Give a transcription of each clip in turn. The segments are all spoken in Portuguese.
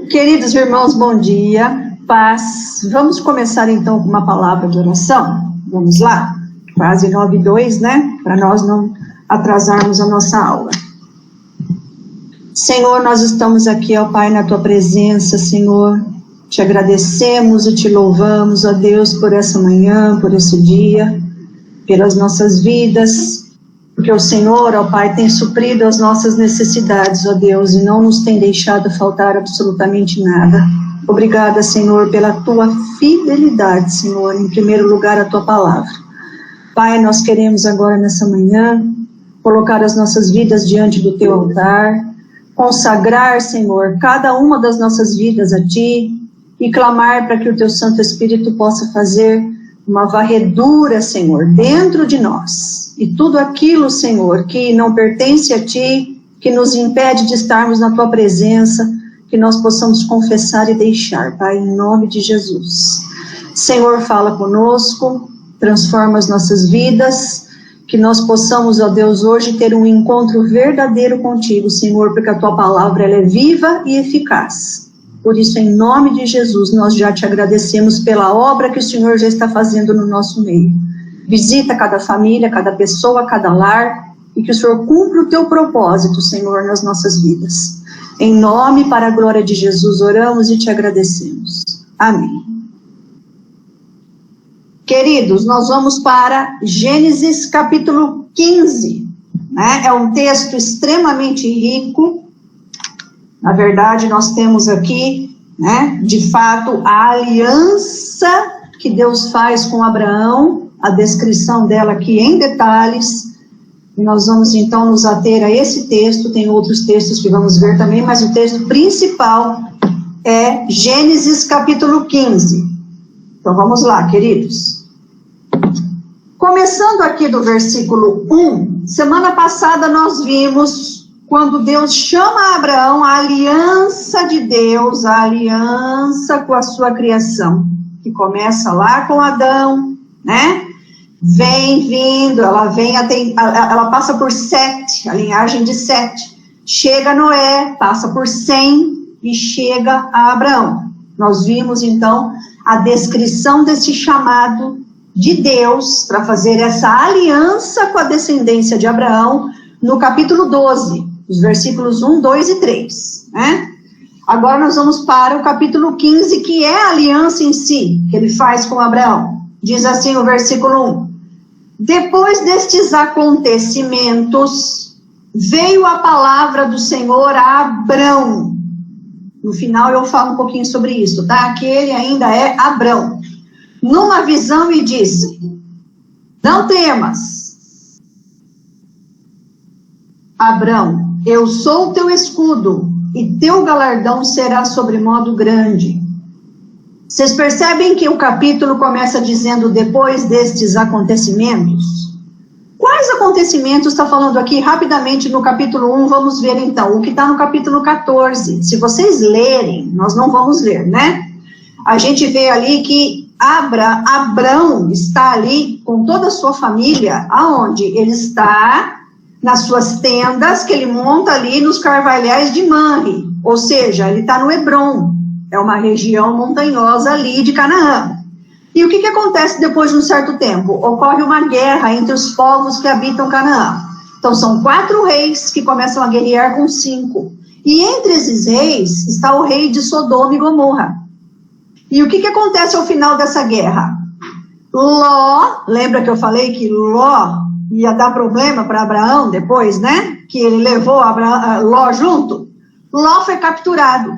Queridos irmãos, bom dia, paz. Vamos começar então com uma palavra de oração? Vamos lá? Quase 9:02, né? Para nós não atrasarmos a nossa aula. Senhor, nós estamos aqui, ó Pai, na Tua presença, Senhor. Te agradecemos e te louvamos, ó Deus, por essa manhã, por esse dia, pelas nossas vidas, porque o Senhor, ó Pai, tem suprido as nossas necessidades, ó Deus, e não nos tem deixado faltar absolutamente nada. Obrigada, Senhor, pela Tua fidelidade, Senhor, em primeiro lugar a Tua palavra. Pai, nós queremos agora nessa manhã colocar as nossas vidas diante do Teu altar, consagrar, Senhor, cada uma das nossas vidas a Ti e clamar para que o Teu Santo Espírito possa fazer uma varredura, Senhor, dentro de nós. E tudo aquilo, Senhor, que não pertence a Ti, que nos impede de estarmos na Tua presença, que nós possamos confessar e deixar, Pai, em nome de Jesus. Senhor, fala conosco, transforma as nossas vidas, que nós possamos, ó Deus, hoje ter um encontro verdadeiro contigo, Senhor, porque a Tua palavra ela é viva e eficaz. Por isso, em nome de Jesus, nós já te agradecemos pela obra que o Senhor já está fazendo no nosso meio. Visita cada família, cada pessoa, cada lar, e que o Senhor cumpra o Teu propósito, Senhor, nas nossas vidas. Em nome, para a glória de Jesus, oramos e te agradecemos. Amém. Queridos, nós vamos para Gênesis capítulo 15, né? É um texto extremamente rico. Na verdade, nós temos aqui, né, de fato, a aliança que Deus faz com Abraão, a descrição dela aqui em detalhes. E nós vamos então nos ater a esse texto, tem outros textos que vamos ver também, mas o texto principal é Gênesis capítulo 15. Então vamos lá, queridos. Começando aqui do versículo 1, semana passada nós vimos quando Deus chama Abraão, a aliança de Deus, a aliança com a sua criação, que começa lá com Adão, né? Vem vindo, ela passa por Sete, a linhagem de Sete, chega a Noé, passa por Sem e chega a Abraão. Nós vimos então a descrição desse chamado de Deus para fazer essa aliança com a descendência de Abraão no capítulo 12, os versículos 1, 2 e 3, né? Agora nós vamos para o capítulo 15, que é a aliança em si, que ele faz com Abraão. Diz assim o versículo 1. Depois destes acontecimentos, veio a palavra do Senhor a Abrão. No final eu falo um pouquinho sobre isso, tá? Que ele ainda é Abrão. Numa visão e disse, não temas, Abrão, eu sou teu escudo, e teu galardão será sobremodo grande. Vocês percebem que o capítulo começa dizendo, depois destes acontecimentos? Quais acontecimentos está falando aqui? Rapidamente no capítulo 1, vamos ver então, o que está no capítulo 14. Se vocês lerem, nós não vamos ler, né? A gente vê ali que Abrão está ali com toda a sua família, aonde ele está nas suas tendas que ele monta ali nos carvalhais de Manre, ou seja, ele está no Hebrom, é uma região montanhosa ali de Canaã. E o que acontece depois de um certo tempo? Ocorre uma guerra entre os povos que habitam Canaã. Então são 4 reis que começam a guerrear com 5. E entre esses reis está o rei de Sodoma e Gomorra. E o que acontece ao final dessa guerra? Ló, lembra que eu falei que Ló ia dar problema para Abraão depois, né? Que ele levou Ló junto. Ló foi capturado.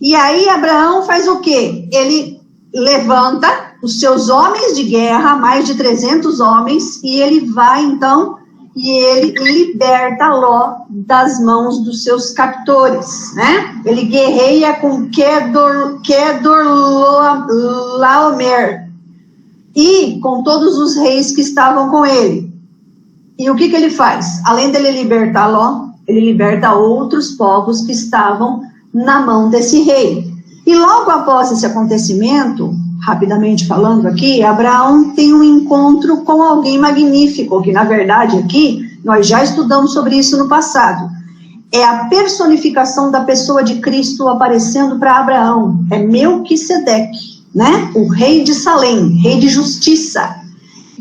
E aí Abraão faz o quê? Ele levanta os seus homens de guerra, mais de 300 homens, e ele vai então, e ele liberta Ló das mãos dos seus captores, né? Ele guerreia com Kedorlaomer e com todos os reis que estavam com ele. E o que ele faz? Além dele libertar Ló, ele liberta outros povos que estavam na mão desse rei. E logo após esse acontecimento, rapidamente falando aqui, Abraão tem um encontro com alguém magnífico, que na verdade aqui, nós já estudamos sobre isso no passado. é a personificação da pessoa de Cristo aparecendo para Abraão. É Melquisedeque, né? O rei de Salém, rei de justiça.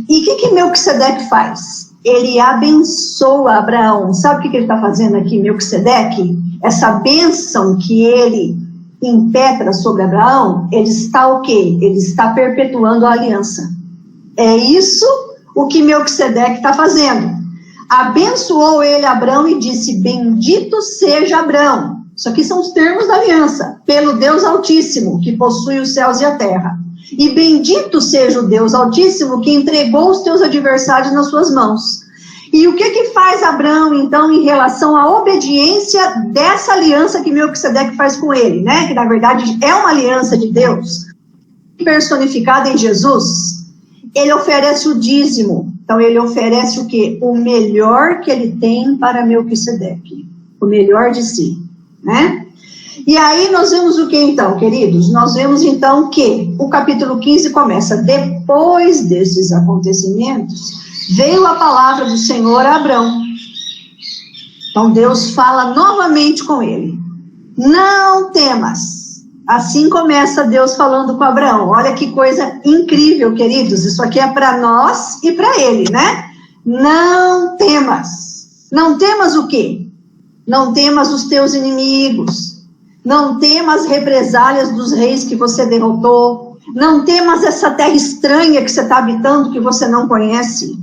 E o que Melquisedeque faz? Ele abençoa Abraão. Sabe o que ele está fazendo aqui, Melquisedeque? Essa bênção que ele impetra sobre Abraão, ele está o quê? Ele está perpetuando a aliança. É isso o que Melquisedeque está fazendo. Abençoou ele Abraão e disse, bendito seja Abraão. Isso aqui são os termos da aliança. Pelo Deus Altíssimo, que possui os céus e a terra. E bendito seja o Deus Altíssimo, que entregou os teus adversários nas suas mãos. E o que faz Abraão, então, em relação à obediência dessa aliança que Melquisedeque faz com ele, né? Que, na verdade, é uma aliança de Deus, personificada em Jesus. Ele oferece o dízimo. Então, ele oferece o quê? O melhor que ele tem para Melquisedeque. O melhor de si, né? E aí nós vemos o que então, queridos? Nós vemos então que o capítulo 15 começa, depois desses acontecimentos, veio a palavra do Senhor a Abrão. Então Deus fala novamente com ele. Não temas. Assim começa Deus falando com Abraão. Olha que coisa incrível, queridos. Isso aqui é para nós e para ele, né? Não temas. Não temas o quê? Não temas os teus inimigos. Não temas represálias dos reis que você derrotou. Não temas essa terra estranha que você está habitando, que você não conhece.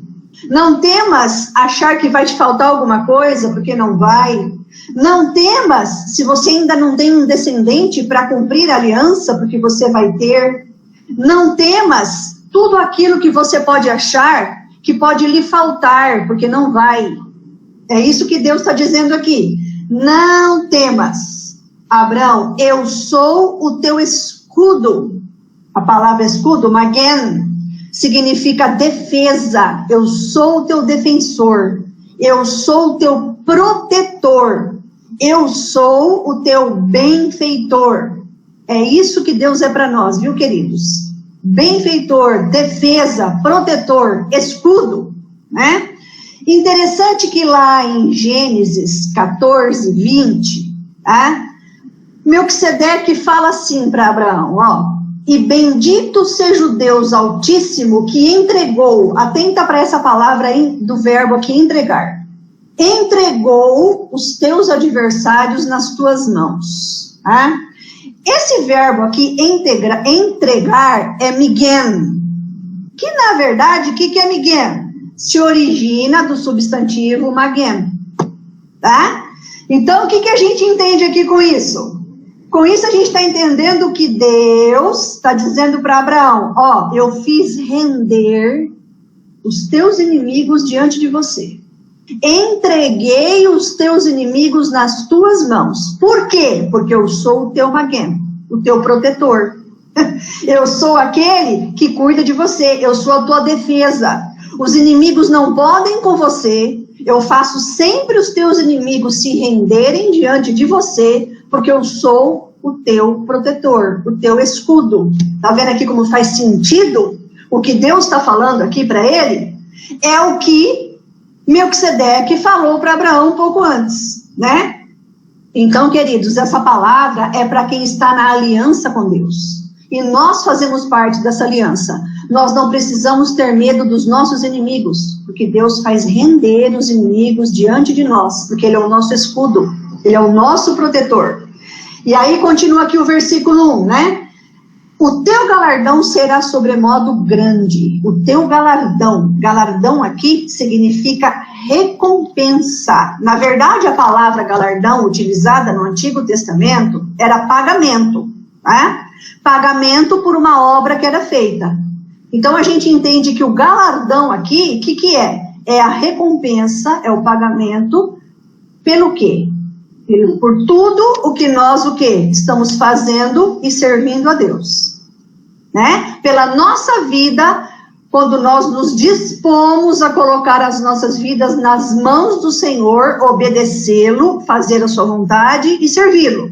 Não temas achar que vai te faltar alguma coisa, porque não vai. Não temas se você ainda não tem um descendente para cumprir a aliança, porque você vai ter. Não temas tudo aquilo que você pode achar que pode lhe faltar, porque não vai. É isso que Deus está dizendo aqui. Não temas. Abraão, eu sou o teu escudo. A palavra escudo, magen, significa defesa. Eu sou o teu defensor. Eu sou o teu protetor. Eu sou o teu benfeitor. É isso que Deus é para nós, viu, queridos? Benfeitor, defesa, protetor, escudo, né? Interessante que lá em Gênesis 14, 20, tá? Melquisedeque fala assim para Abraão, ó, e bendito seja o Deus Altíssimo que entregou, atenta para essa palavra aí do verbo aqui, entregar, entregou os teus adversários nas tuas mãos, tá? Esse verbo aqui, entregar, é migen, que na verdade, o que é migen? Se origina do substantivo magen, tá? Então, o que a gente entende aqui com isso? Com isso, a gente está entendendo que Deus está dizendo para Abraão, ó, eu fiz render os teus inimigos diante de você. Entreguei os teus inimigos nas tuas mãos. Por quê? Porque eu sou o teu magen, o teu protetor. Eu sou aquele que cuida de você, eu sou a tua defesa. Os inimigos não podem com você. Eu faço sempre os teus inimigos se renderem diante de você, porque eu sou o teu protetor, o teu escudo. Tá vendo aqui como faz sentido? O que Deus está falando aqui para ele é o que Melquisedeque falou para Abraão um pouco antes, né? Então, queridos, essa palavra é para quem está na aliança com Deus. E nós fazemos parte dessa aliança. Nós não precisamos ter medo dos nossos inimigos, porque Deus faz render os inimigos diante de nós, porque Ele é o nosso escudo, Ele é o nosso protetor. E aí continua aqui o versículo 1, né? O teu galardão será sobremodo grande. O teu galardão. Galardão aqui significa recompensa. Na verdade, a palavra galardão utilizada no Antigo Testamento era pagamento, né? Pagamento por uma obra que era feita. Então a gente entende que o galardão aqui, o que é? É a recompensa, é o pagamento pelo quê? Por tudo o que nós estamos fazendo e servindo a Deus, né? Pela nossa vida, quando nós nos dispomos a colocar as nossas vidas nas mãos do Senhor, obedecê-lo, fazer a sua vontade e servi-lo.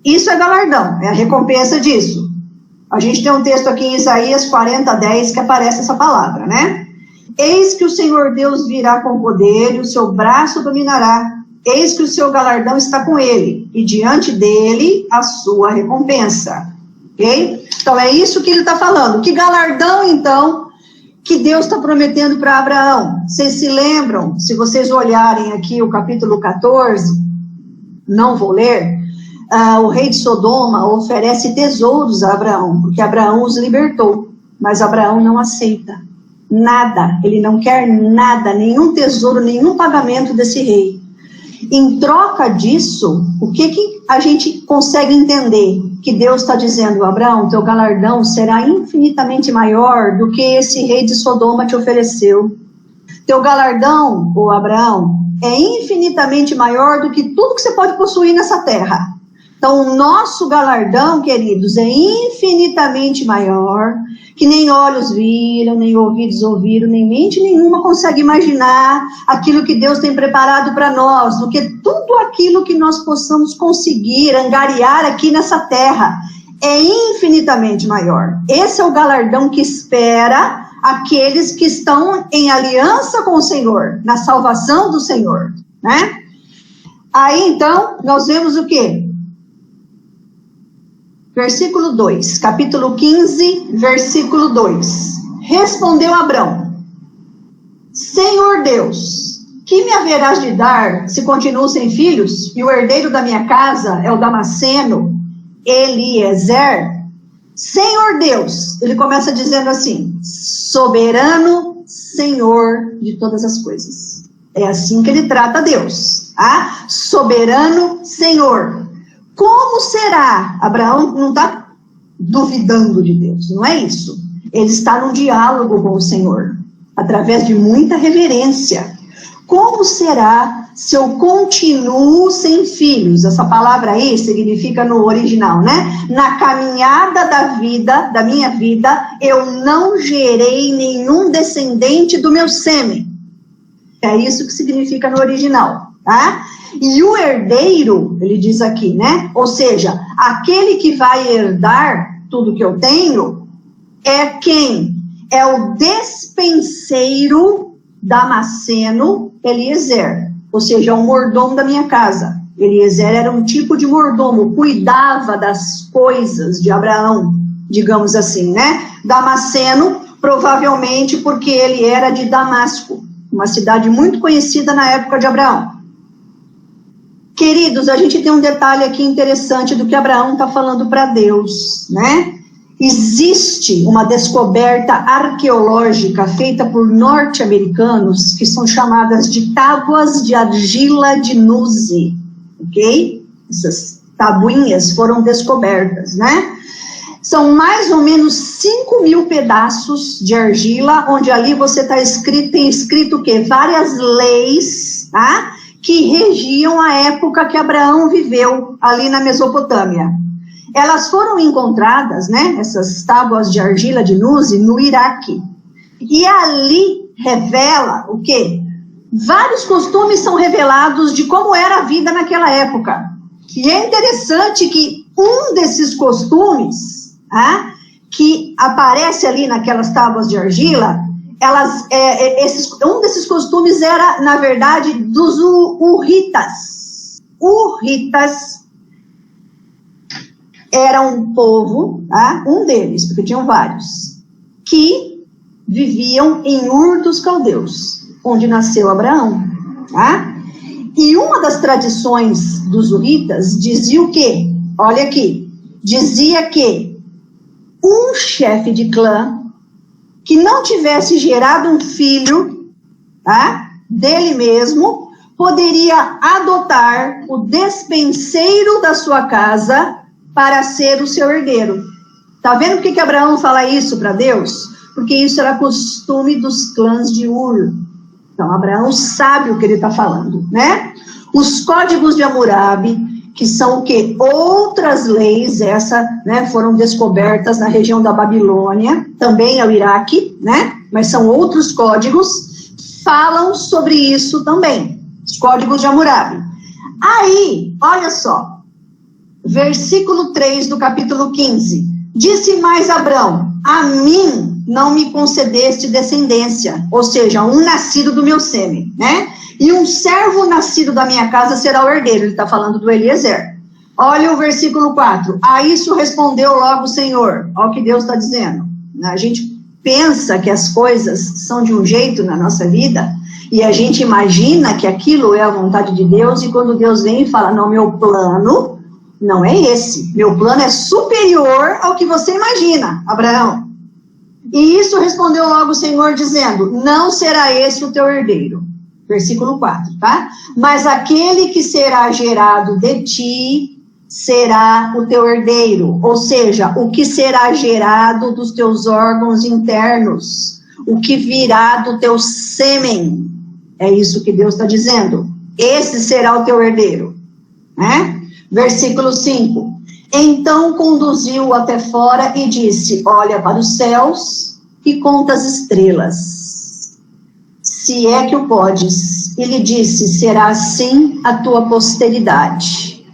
Isso é galardão, é a recompensa disso. A gente tem um texto aqui em Isaías 40:10 que aparece essa palavra, né? Eis que o Senhor Deus virá com poder e o seu braço dominará. eis que o seu galardão está com ele, e diante dele a sua recompensa. Ok? Então é isso que ele está falando. Que galardão, então, que Deus está prometendo para Abraão? Vocês se lembram, se vocês olharem aqui o capítulo 14, não vou ler, o rei de Sodoma oferece tesouros a Abraão, porque Abraão os libertou, mas Abraão não aceita nada, ele não quer nada, nenhum tesouro, nenhum pagamento desse rei. Em troca disso, o que a gente consegue entender? Que Deus está dizendo: Abraão, teu galardão será infinitamente maior do que esse rei de Sodoma te ofereceu. Teu galardão, ô Abraão, é infinitamente maior do que tudo que você pode possuir nessa terra. Então, o nosso galardão, queridos, é infinitamente maior, que nem olhos viram, nem ouvidos ouviram, nem mente nenhuma consegue imaginar aquilo que Deus tem preparado para nós, do que tudo aquilo que nós possamos conseguir angariar aqui nessa terra. É infinitamente maior. Esse é o galardão que espera aqueles que estão em aliança com o Senhor, na salvação do Senhor, né? Aí, então, nós vemos o quê? Versículo 2, capítulo 15, versículo 2. Respondeu Abrão: Senhor Deus, que me haverás de dar se continuo sem filhos, e o herdeiro da minha casa é o Damasceno, Eliezer? Senhor Deus, ele começa dizendo assim: soberano Senhor de todas as coisas. É assim que ele trata Deus, tá? Soberano Senhor. Como será? Abraão não está duvidando de Deus, não é isso. Ele está num diálogo com o Senhor, através de muita reverência. Como será se eu continuo sem filhos? Essa palavra aí significa no original, né? Na caminhada da vida, da minha vida, eu não gerei nenhum descendente do meu sêmen. É isso que significa no original, tá? E o herdeiro, ele diz aqui, né? Ou seja, aquele que vai herdar tudo que eu tenho é quem? É o despenseiro Damasceno, Eliezer. Ou seja, é o mordomo da minha casa. Eliezer era um tipo de mordomo, cuidava das coisas de Abraão, digamos assim, né? Damasceno, provavelmente porque ele era de Damasco, uma cidade muito conhecida na época de Abraão. Queridos, a gente tem um detalhe aqui interessante do que Abraão está falando para Deus, né? Existe uma descoberta arqueológica feita por norte-americanos que são chamadas de tábuas de argila de Nuzi, ok? Essas tabuinhas foram descobertas, né? São mais ou menos 5.000 pedaços de argila, onde ali você tem escrito o quê? Várias leis, tá? Que regiam a época que Abraão viveu ali na Mesopotâmia. Elas foram encontradas, né, essas tábuas de argila de Nuzi, no Iraque. E ali revela o quê? Vários costumes são revelados de como era a vida naquela época. E é interessante que um desses costumes, que aparece ali naquelas tábuas de argila, um desses costumes era, na verdade, dos Hurritas. Hurritas era um povo, um deles, porque tinham vários, que viviam em Ur dos Caldeus, onde nasceu Abraão. E uma das tradições dos Hurritas dizia o quê? Olha aqui, dizia que um chefe de clã que não tivesse gerado um filho, dele mesmo, poderia adotar o despenseiro da sua casa para ser o seu herdeiro. Tá vendo por que Abraão fala isso para Deus? Porque isso era costume dos clãs de Ur. Então, Abraão sabe o que ele está falando, né? Os códigos de Hammurabi, que são o quê? Outras leis, né, foram descobertas na região da Babilônia, também ao Iraque, né? Mas são outros códigos, falam sobre isso também, os códigos de Hammurabi. Aí, olha só, versículo 3 do capítulo 15, disse mais Abrão: a mim não me concedeste descendência, ou seja, um nascido do meu sêmen, né? E um servo nascido da minha casa será o herdeiro. Ele está falando do Eliezer. Olha o versículo 4. A isso respondeu logo o Senhor. Olha o que Deus está dizendo. A gente pensa que as coisas são de um jeito na nossa vida, e a gente imagina que aquilo é a vontade de Deus, e quando Deus vem e fala, não, meu plano não é esse. Meu plano é superior ao que você imagina, Abraão. E isso respondeu logo o Senhor, dizendo, não será esse o teu herdeiro. Versículo 4, tá? Mas aquele que será gerado de ti será o teu herdeiro. Ou seja, o que será gerado dos teus órgãos internos. O que virá do teu sêmen. É isso que Deus está dizendo. Esse será o teu herdeiro. Né? Versículo 5. Então conduziu-o até fora e disse, olha para os céus e conta as estrelas, se é que o podes. E lhe disse, será assim a tua posteridade.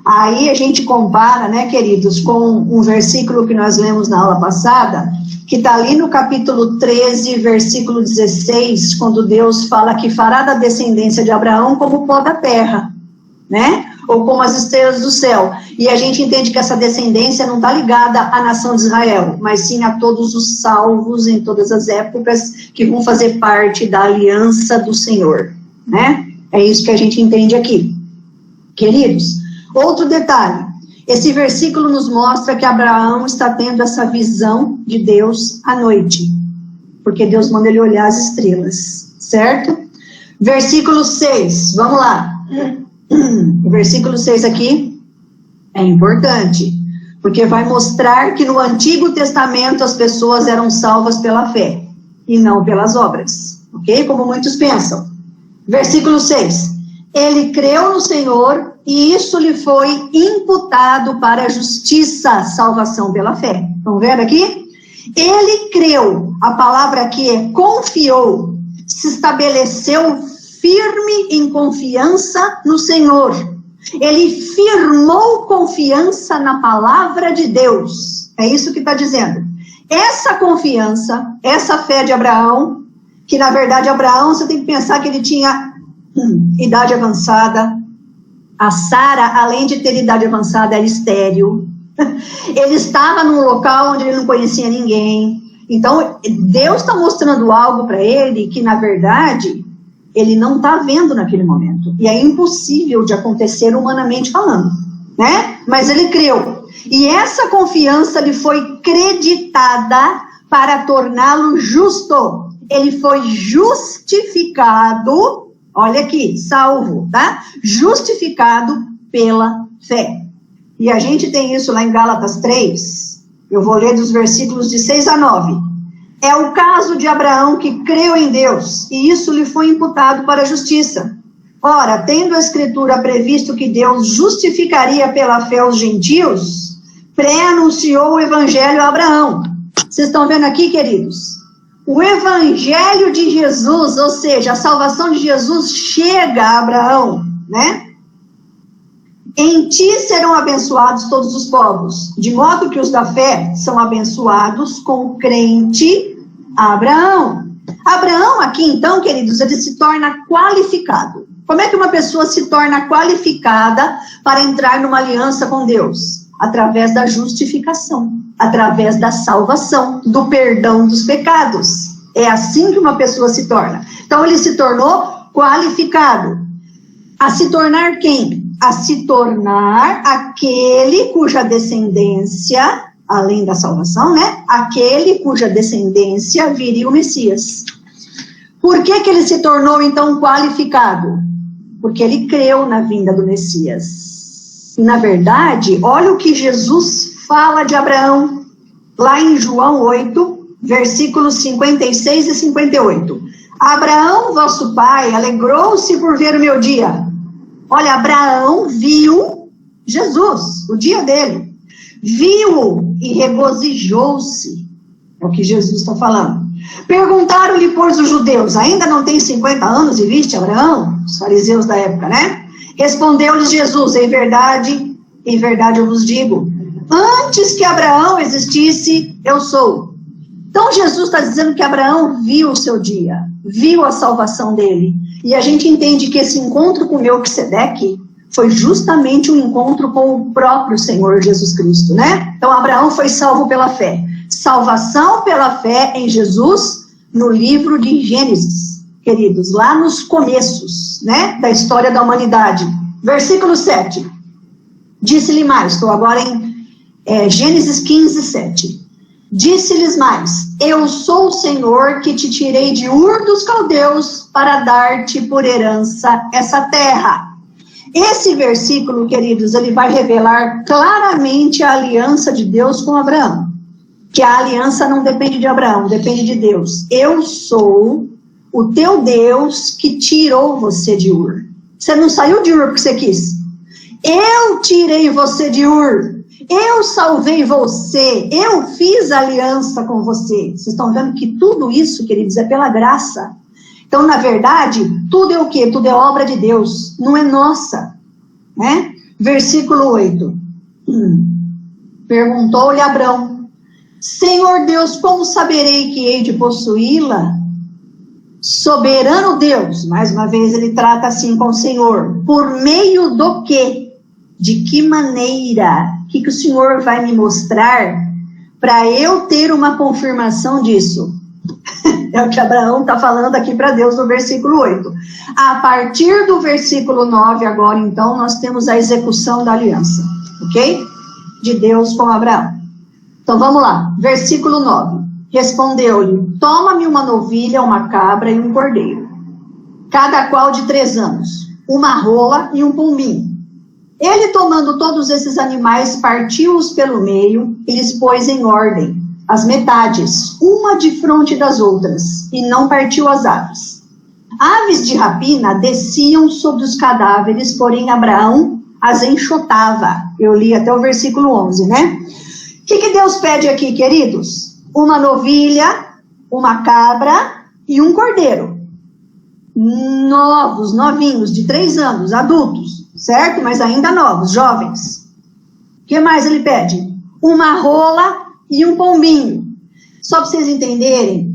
Aí a gente compara, né, queridos, com um versículo que nós lemos na aula passada, que está ali no capítulo 13, versículo 16, quando Deus fala que fará da descendência de Abraão como o pó da terra, né? Ou como as estrelas do céu. E a gente entende que essa descendência não está ligada à nação de Israel, mas sim a todos os salvos em todas as épocas que vão fazer parte da aliança do Senhor, né? É isso que a gente entende aqui. Queridos, outro detalhe, esse versículo nos mostra que Abraão está tendo essa visão de Deus à noite, porque Deus manda ele olhar as estrelas, certo? Versículo 6, vamos lá. O versículo 6 aqui é importante, porque vai mostrar que no Antigo Testamento as pessoas eram salvas pela fé, e não pelas obras, ok? Como muitos pensam. Versículo 6, ele creu no Senhor, e isso lhe foi imputado para a justiça, salvação pela fé. Estão vendo aqui? Ele creu, a palavra aqui é confiou, se estabeleceu firme em confiança no Senhor. Ele firmou confiança na palavra de Deus. É isso que está dizendo. Essa confiança, essa fé de Abraão, que na verdade Abraão, você tem que pensar que ele tinha idade avançada. A Sara, além de ter idade avançada, era estéril. Ele estava num local onde ele não conhecia ninguém. Então, Deus está mostrando algo para ele que, na verdade, ele não está vendo naquele momento. E é impossível de acontecer humanamente falando, né? Mas ele creu. E essa confiança lhe foi creditada para torná-lo justo. Ele foi justificado, olha aqui, salvo, tá? Justificado pela fé. E a gente tem isso lá em Gálatas 3. Eu vou ler dos versículos de 6 a 9. É o caso de Abraão que creu em Deus, e isso lhe foi imputado para a justiça. Ora, tendo a Escritura previsto que Deus justificaria pela fé os gentios, pré-anunciou o Evangelho a Abraão. Vocês estão vendo aqui, queridos? O Evangelho de Jesus, ou seja, a salvação de Jesus chega a Abraão, né? Em ti serão abençoados todos os povos, de modo que os da fé são abençoados com o crente Abraão. Abraão aqui, então, queridos, ele se torna qualificado. Como é que uma pessoa se torna qualificada para entrar numa aliança com Deus? Através da justificação, através da salvação, do perdão dos pecados. É assim que uma pessoa se torna. Então, ele se tornou qualificado. A se tornar quem? A se tornar aquele cuja descendência, além da salvação, né? Aquele cuja descendência viria o Messias. Por que que ele se tornou, então, qualificado? Porque ele creu na vinda do Messias. E, na verdade, olha o que Jesus fala de Abraão, lá em João 8, versículos 56 e 58. Abraão, vosso pai, alegrou-se por ver o meu dia. Olha, Abraão viu Jesus, o dia dele. Viu-o e regozijou-se. É o que Jesus está falando. Perguntaram-lhe, pois, os judeus, ainda não tem 50 anos e viste Abraão? Os fariseus da época, né? Respondeu-lhes Jesus, em verdade eu vos digo, antes que Abraão existisse, eu sou. Então Jesus está dizendo que Abraão viu o seu dia, viu a salvação dele. E a gente entende que esse encontro com Melquisedeque foi justamente um encontro com o próprio Senhor Jesus Cristo, né? Então Abraão foi salvo pela fé. Salvação pela fé em Jesus no livro de Gênesis, queridos, lá nos começos, né, da história da humanidade. Versículo 7. Disse-lhe mais, estou agora em Gênesis 15, 7. Disse-lhes mais, eu sou o Senhor que te tirei de Ur dos Caldeus para dar-te por herança essa terra. Esse versículo, queridos, ele vai revelar claramente a aliança de Deus com Abraão. Que a aliança não depende de Abraão, depende de Deus. Eu sou o teu Deus que tirou você de Ur. Você não saiu de Ur porque você quis. Eu tirei você de Ur. Eu salvei você, eu fiz aliança com você. Vocês estão vendo que tudo isso, queridos, é pela graça. Então, na verdade, tudo é o quê? Tudo é obra de Deus, não é nossa. Né? Versículo 8. Perguntou-lhe Abrão, Senhor Deus, como saberei que hei de possuí-la? Soberano Deus, mais uma vez ele trata assim com o Senhor, por meio do quê? De que maneira? O que o Senhor vai me mostrar para eu ter uma confirmação disso? É o que Abraão está falando aqui para Deus no versículo 8. A partir do versículo 9 agora, então, nós temos a execução da aliança, ok? De Deus com Abraão. Então, vamos lá. Versículo 9. Respondeu-lhe, toma-me uma novilha, uma cabra e um cordeiro, cada qual de 3 anos, uma rola e um pombinho. Ele, tomando todos esses animais, partiu-os pelo meio e lhes pôs em ordem, as metades, uma de fronte das outras, e não partiu as aves. Aves de rapina desciam sobre os cadáveres, porém Abraão as enxotava. Eu li até o versículo 11, né? O que Deus pede aqui, queridos? Uma novilha, uma cabra e um cordeiro. Novos, novinhos, de 3 anos, adultos. Certo? Mas ainda novos, jovens. O que mais ele pede? Uma rola e um pombinho. Só para vocês entenderem,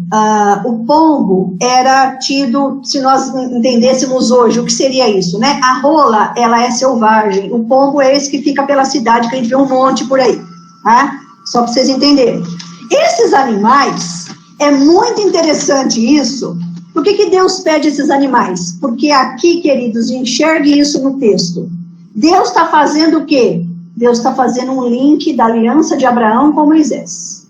o pombo era tido, se nós entendêssemos hoje, o que seria isso, né? A rola, ela é selvagem. O pombo é esse que fica pela cidade, que a gente vê um monte por aí. Tá? Só para vocês entenderem. Esses animais, é muito interessante isso. Por que Deus pede esses animais? Porque aqui, queridos, enxergue isso no texto. Deus está fazendo o quê? Deus está fazendo um link da aliança de Abraão com Moisés.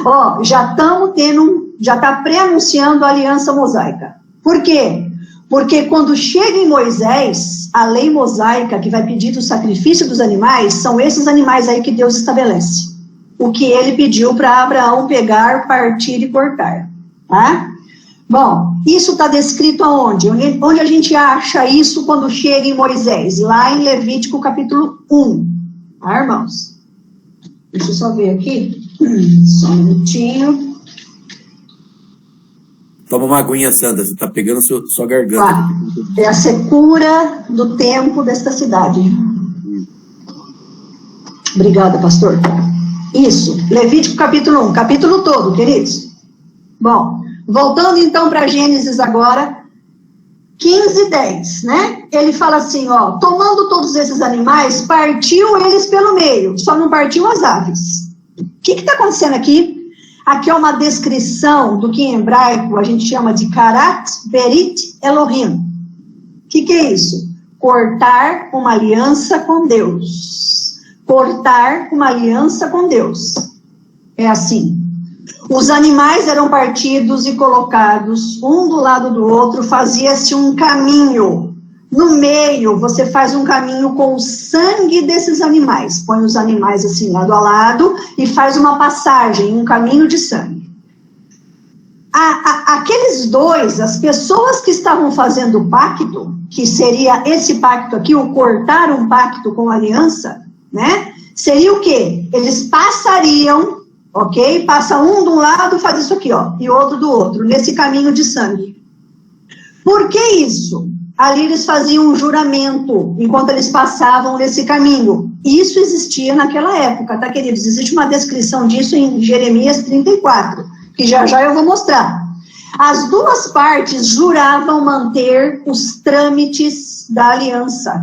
Ó, já está pré-anunciando a aliança mosaica. Por quê? Porque quando chega em Moisés, a lei mosaica que vai pedir o sacrifício dos animais, são esses animais aí que Deus estabelece. O que ele pediu para Abraão pegar, partir e cortar. Tá? Bom, isso está descrito aonde? Onde a gente acha isso quando chega em Moisés? Lá em Levítico capítulo 1. Tá, irmãos? Deixa eu só ver aqui. Só um minutinho. Toma uma aguinha, Sandra. Você está pegando sua garganta. Ah, é a secura do tempo desta cidade. Obrigada, pastor. Isso, Levítico capítulo 1. Capítulo todo, queridos. Bom, voltando então para Gênesis agora, 15:10, né? Ele fala assim, ó, tomando todos esses animais, partiu eles pelo meio, só não partiu as aves. O que está acontecendo aqui? Aqui é uma descrição do que em hebraico a gente chama de Karat Berit Elohim. O que é isso? Cortar uma aliança com Deus. Cortar uma aliança com Deus. É assim. Os animais eram partidos e colocados um do lado do outro, fazia-se um caminho. No meio, você faz um caminho com o sangue desses animais. Põe os animais assim, lado a lado, e faz uma passagem, um caminho de sangue. Aqueles dois, as pessoas que estavam fazendo o pacto, que seria esse pacto aqui, o cortar um pacto com aliança, né? Seria o quê? Eles passariam, ok? Passa um de um lado, faz isso aqui, ó, e outro do outro, nesse caminho de sangue. Por que isso? ali eles faziam um juramento, enquanto eles passavam nesse caminho. Isso existia naquela época, tá, queridos? Existe uma descrição disso em Jeremias 34, que já já eu vou mostrar. As duas partes juravam manter os trâmites da aliança.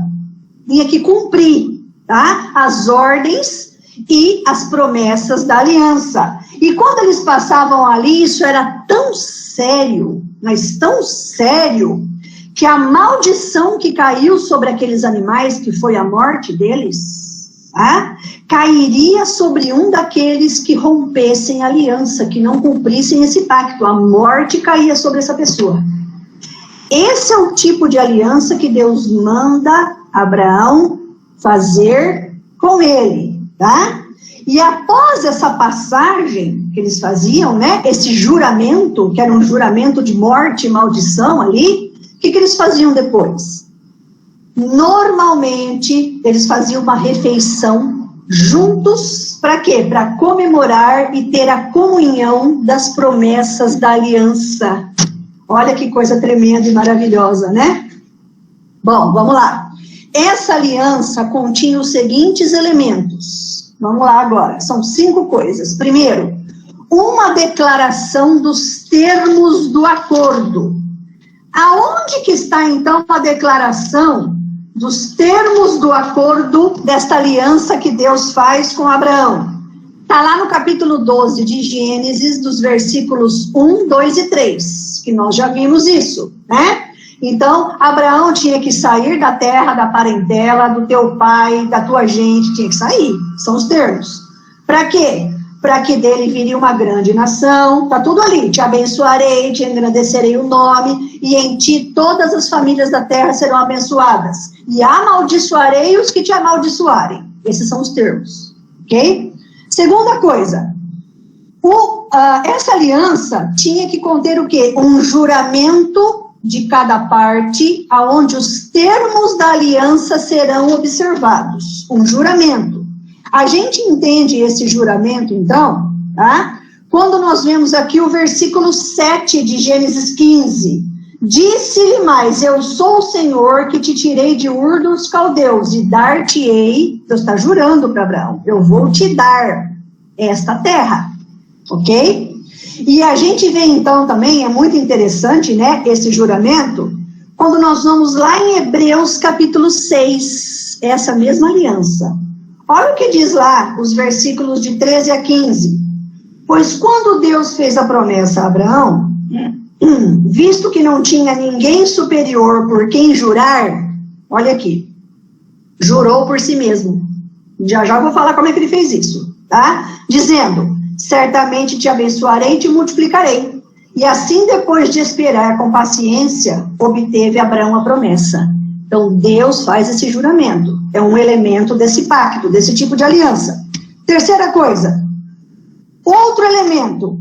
Tinha que cumprir, tá? As ordens e as promessas da aliança. E quando eles passavam ali, isso era tão sério, mas tão sério, que a maldição que caiu sobre aqueles animais, que foi a morte deles, tá? Cairia sobre um daqueles que rompessem a aliança, que não cumprissem esse pacto. A morte caía sobre essa pessoa. Esse é o tipo de aliança que Deus manda Abraão fazer com ele, tá? E após essa passagem que eles faziam, né, esse juramento, que era um juramento de morte e maldição ali, o que eles faziam depois? Normalmente, eles faziam uma refeição juntos, para quê? Para comemorar e ter a comunhão das promessas da aliança. Olha que coisa tremenda e maravilhosa, né? Bom, vamos lá. Essa aliança continha os seguintes elementos. Vamos lá agora, são 5 coisas. Primeiro, uma declaração dos termos do acordo. Aonde que está, então, a declaração dos termos do acordo desta aliança que Deus faz com Abraão? Está lá no capítulo 12 de Gênesis, dos versículos 1, 2 e 3, que nós já vimos isso, né? Então, Abraão tinha que sair da terra, da parentela, do teu pai, da tua gente, tinha que sair, são os termos. Para quê? Para que dele viria uma grande nação, está tudo ali, te abençoarei, te engrandecerei o nome, e em ti todas as famílias da terra serão abençoadas, e amaldiçoarei os que te amaldiçoarem. Esses são os termos, ok? Segunda coisa, essa aliança tinha que conter o quê? Um juramento de cada parte, aonde os termos da aliança serão observados. Um juramento. A gente entende esse juramento, então, tá? Quando nós vemos aqui o versículo 7 de Gênesis 15. Disse-lhe mais, eu sou o Senhor que te tirei de Ur dos Caldeus e dar-te-ei, Deus está jurando para Abraão, eu vou te dar esta terra, ok? E a gente vê então também, é muito interessante, né, esse juramento, quando nós vamos lá em Hebreus capítulo 6, essa mesma aliança. Olha o que diz lá, os versículos de 13 a 15. Pois quando Deus fez a promessa a Abraão, visto que não tinha ninguém superior por quem jurar, olha aqui, jurou por si mesmo. Já vou falar como é que ele fez isso, tá? Dizendo, certamente te abençoarei e te multiplicarei. E assim, depois de esperar com paciência, obteve Abraão a promessa. Então, Deus faz esse juramento. É um elemento desse pacto, desse tipo de aliança. Terceira coisa, outro elemento,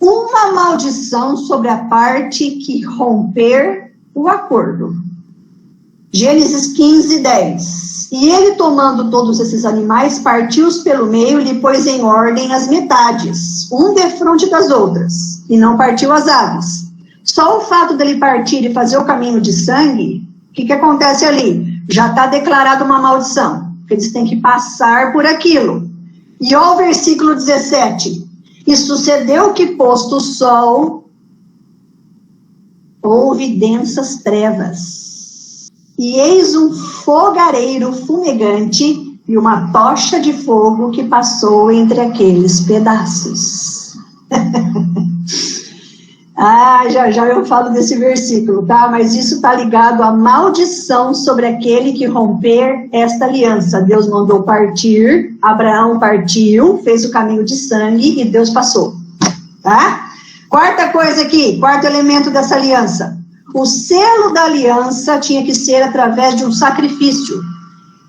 uma maldição sobre a parte que romper o acordo. Gênesis 15, 10. E ele, tomando todos esses animais, partiu-os pelo meio e lhe pôs em ordem as metades, um defronte das outras, e não partiu as aves. Só o fato dele partir e fazer o caminho de sangue, o que acontece ali? Já está declarada uma maldição, porque eles têm que passar por aquilo. E olha o versículo 17. E sucedeu que, posto o sol, houve densas trevas. E eis um fogareiro fumegante e uma tocha de fogo que passou entre aqueles pedaços. Já eu falo desse versículo, tá? Mas isso está ligado à maldição sobre aquele que romper esta aliança. Deus mandou partir, Abraão partiu, fez o caminho de sangue e Deus passou, tá? Quarta coisa aqui, quarto elemento dessa aliança. O selo da aliança tinha que ser através de um sacrifício.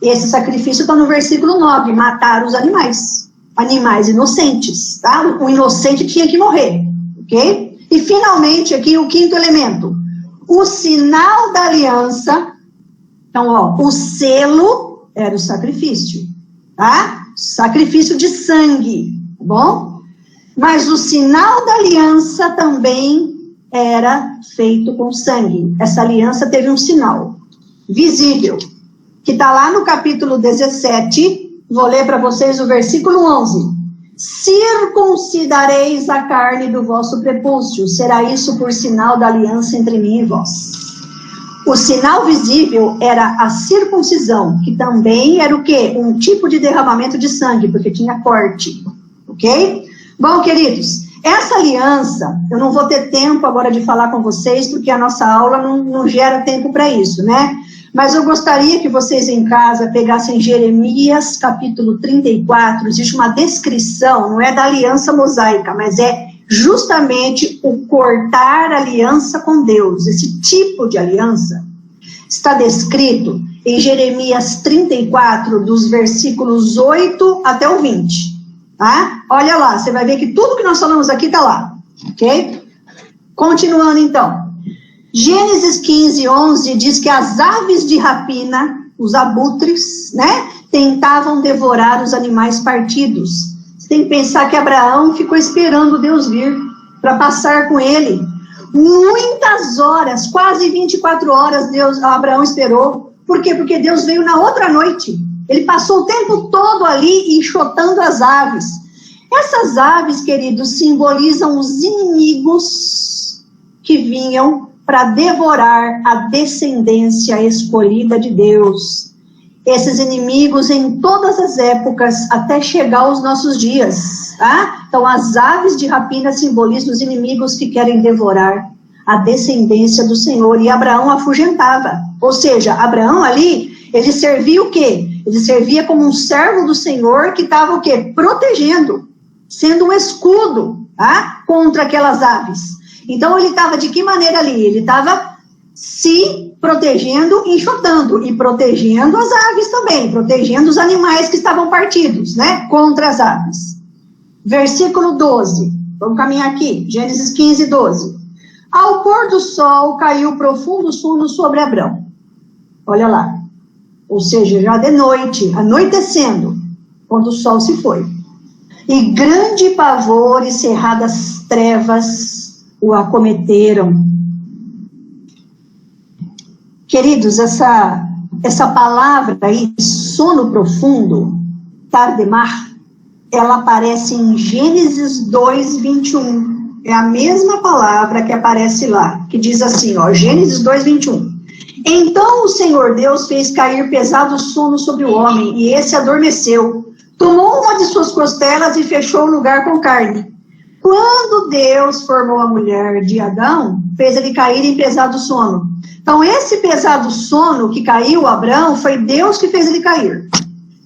Esse sacrifício está no versículo 9, matar os animais. Animais inocentes, tá? O inocente tinha que morrer, ok? E finalmente aqui o quinto elemento, o sinal da aliança. Então, ó, o selo era o sacrifício, tá? Sacrifício de sangue, tá bom? Mas o sinal da aliança também era feito com sangue. Essa aliança teve um sinal visível, que está lá no capítulo 17, vou ler para vocês o versículo 11. Circuncidareis a carne do vosso prepúcio, será isso por sinal da aliança entre mim e vós. O sinal visível era a circuncisão, que também era o quê? Um tipo de derramamento de sangue, porque tinha corte, ok? Bom, queridos, essa aliança, eu não vou ter tempo agora de falar com vocês, porque a nossa aula não gera tempo para isso, né? Mas eu gostaria que vocês em casa pegassem Jeremias capítulo 34, existe uma descrição, não é da aliança mosaica, mas é justamente o cortar aliança com Deus. Esse tipo de aliança está descrito em Jeremias 34, dos versículos 8 até o 20. Tá? Olha lá, você vai ver que tudo que nós falamos aqui está lá, ok? Continuando então. Gênesis 15, 11 diz que as aves de rapina, os abutres, né, tentavam devorar os animais partidos. Você tem que pensar que Abraão ficou esperando Deus vir para passar com ele. Muitas horas, quase 24 horas, Abraão esperou. Por quê? Porque Deus veio na outra noite. Ele passou o tempo todo ali enxotando as aves. Essas aves, queridos, simbolizam os inimigos que vinham para devorar a descendência escolhida de Deus. Esses inimigos em todas as épocas, até chegar aos nossos dias. Tá? Então, as aves de rapina simbolizam os inimigos que querem devorar a descendência do Senhor. E Abraão afugentava. Ou seja, Abraão ali, ele servia o quê? Ele servia como um servo do Senhor que estava o quê? Protegendo, sendo um escudo, tá? Contra aquelas aves. Então, ele estava de que maneira ali? Ele estava se protegendo, enxotando, e protegendo as aves também, protegendo os animais que estavam partidos, né? Contra as aves. Versículo 12, vamos caminhar aqui, Gênesis 15, 12. Ao pôr do sol, caiu profundo sono sobre Abrão. Olha lá. Ou seja, já de noite, anoitecendo, quando o sol se foi. E grande pavor e cerradas trevas o acometeram. Queridos, essa palavra aí, sono profundo, tardemar, ela aparece em Gênesis 2, 21. É a mesma palavra que aparece lá, que diz assim, ó, Gênesis 2, 21. Então o Senhor Deus fez cair pesado sono sobre o homem, e esse adormeceu. Tomou uma de suas costelas e fechou o lugar com carne. Quando Deus formou a mulher de Adão, fez ele cair em pesado sono. Então, esse pesado sono que caiu, Abrão, foi Deus que fez ele cair.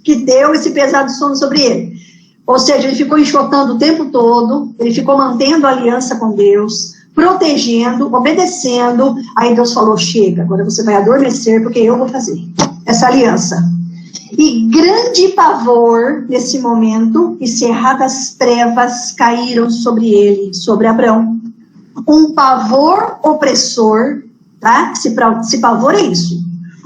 Que deu esse pesado sono sobre ele. Ou seja, ele ficou enxotando o tempo todo, ele ficou mantendo a aliança com Deus, protegendo, obedecendo. Aí Deus falou, chega, agora você vai adormecer, porque eu vou fazer essa aliança. E grande pavor, nesse momento, e cerradas trevas caíram sobre ele, sobre Abrão. Um pavor opressor, tá? Se pavor é isso.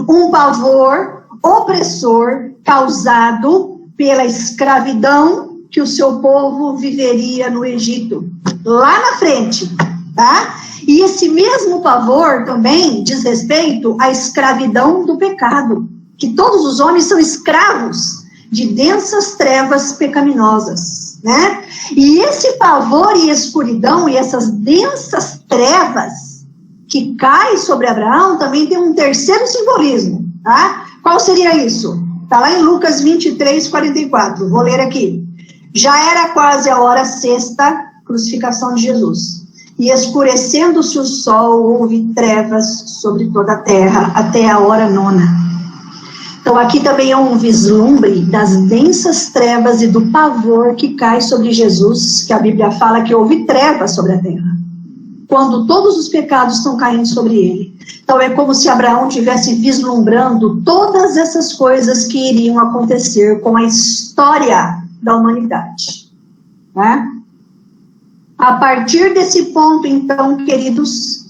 Um pavor opressor causado pela escravidão que o seu povo viveria no Egito. Lá na frente, tá? E esse mesmo pavor também diz respeito à escravidão do pecado. Que todos os homens são escravos de densas trevas pecaminosas, né? E esse pavor e escuridão e essas densas trevas que caem sobre Abraão também tem um terceiro simbolismo, tá? Qual seria isso? Está lá em Lucas 23, 44, vou ler aqui. Já era quase a hora sexta, crucificação de Jesus. E escurecendo-se o sol, houve trevas sobre toda a terra, até a hora nona. Então, aqui também é um vislumbre das densas trevas e do pavor que cai sobre Jesus, que a Bíblia fala que houve trevas sobre a terra, quando todos os pecados estão caindo sobre ele. Então, é como se Abraão estivesse vislumbrando todas essas coisas que iriam acontecer com a história da humanidade. Né? A partir desse ponto, então, queridos,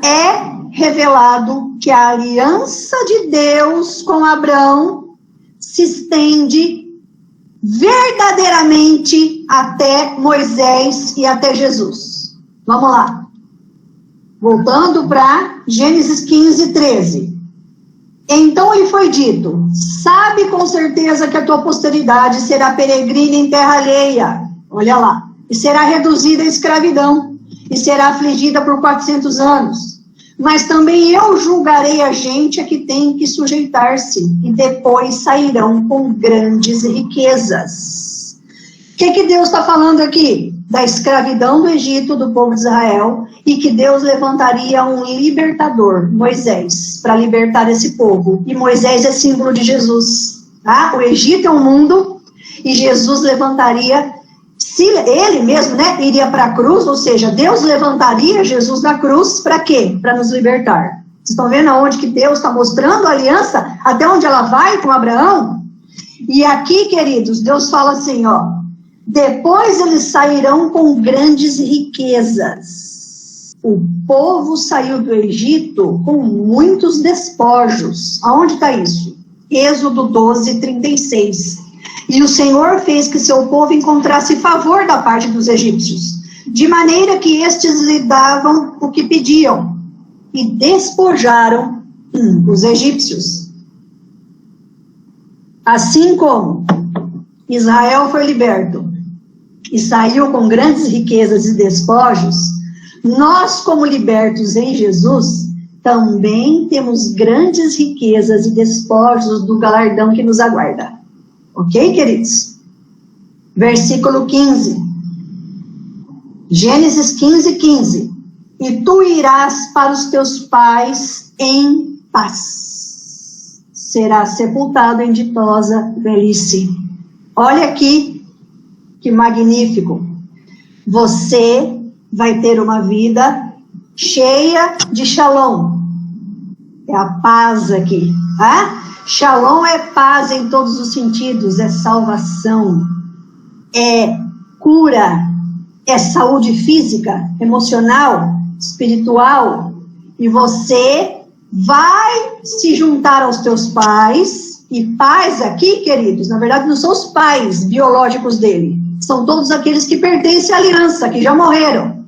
é revelado que a aliança de Deus com Abrão se estende verdadeiramente até Moisés e até Jesus. Vamos lá. Voltando para Gênesis 15, 13. Então lhe foi dito, sabe com certeza que a tua posteridade será peregrina em terra alheia. Olha lá. E será reduzida à escravidão. E será afligida por 400 anos. Mas também eu julgarei a gente a que tem que sujeitar-se. E depois sairão com grandes riquezas. O que Deus está falando aqui? Da escravidão do Egito, do povo de Israel, e que Deus levantaria um libertador, Moisés, para libertar esse povo. E Moisés é símbolo de Jesus. Tá? O Egito é um mundo, e Jesus levantaria, se ele mesmo, né, iria para a cruz, ou seja, Deus levantaria Jesus na cruz, para quê? Para nos libertar. Vocês estão vendo aonde que Deus está mostrando a aliança, até onde ela vai com Abraão? E aqui, queridos, Deus fala assim, ó, depois eles sairão com grandes riquezas. O povo saiu do Egito com muitos despojos. Aonde está isso? Êxodo 12, 36. E o Senhor fez que seu povo encontrasse favor da parte dos egípcios, de maneira que estes lhe davam o que pediam, e despojaram os egípcios. Assim como Israel foi liberto e saiu com grandes riquezas e despojos, nós, como libertos em Jesus, também temos grandes riquezas e despojos do galardão que nos aguarda. Ok, queridos? Versículo 15. Gênesis 15, 15. E tu irás para os teus pais em paz. Serás sepultado em ditosa velhice. Olha aqui, que magnífico. Você vai ter uma vida cheia de shalom. É a paz aqui. Tá? Shalom é paz em todos os sentidos, é salvação, é cura, é saúde física, emocional, espiritual. E você vai se juntar aos teus pais, e pais aqui, queridos, na verdade não são os pais biológicos dele, são todos aqueles que pertencem à aliança, que já morreram,